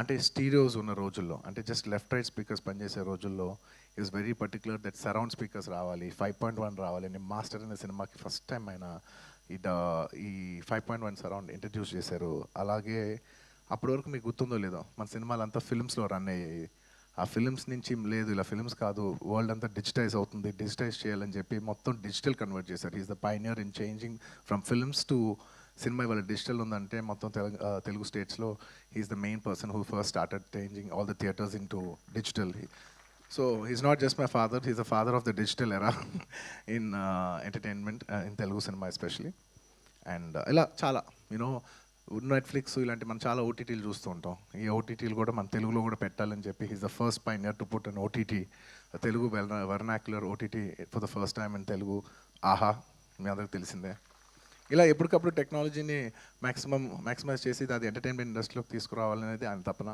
అంటే స్టీరియోస్ ఉన్న రోజుల్లో, అంటే జస్ట్ లెఫ్ట్ రైట్ స్పీకర్స్ పనిచేసే రోజుల్లో is very particular that surround speakers రావాలి, 5.1 రావాలి అని మాస్టర్ అనే సినిమాకి ఫస్ట్ టైం ఆయన ఈ 5.1 సరౌండ్ ఇంట్రడ్యూస్ చేశారు. అలాగే అప్పటి వరకు మీకు గుర్తుందో లేదో మన సినిమాలు అంతా ఫిల్మ్స్లో రన్ అయ్యాయి. ఆ ఫిల్మ్స్ నుంచి లేదు ఇలా ఫిల్మ్స్ కాదు, వరల్డ్ అంతా డిజిటైజ్ అవుతుంది, డిజిటైజ్ చేయాలని చెప్పి మొత్తం డిజిటల్ కన్వర్ట్ చేశారు. Is the pioneer in changing from films to cinema. ఇవాళ డిజిటల్ ఉందంటే మొత్తం తెలుగు స్టేట్స్లో he's the main person who first started changing all the theatres into digital. So he's not just my father, he's the father of the digital era in entertainment in Telugu cinema especially. And ఇలా చాలా you know Netflix ఇలాంటి మనం చాలా ఓటీటీలు చూస్తూ ఉంటాం. ఈ ఓటీటీలు కూడా మన తెలుగులో కూడా పెట్టాలని చెప్పి he's the first pioneer to put an OTT, Telugu vernacular OTT for the first time in Telugu. ఆహా, మీ అందరికి తెలిసిందే. ఇలా ఎప్పటికప్పుడు టెక్నాలజీని మ్యాక్సిమైజ్ చేసి అది ఎంటర్టైన్మెంట్ ఇండస్ట్రీలోకి తీసుకురావాలనేది ఆయన తపన.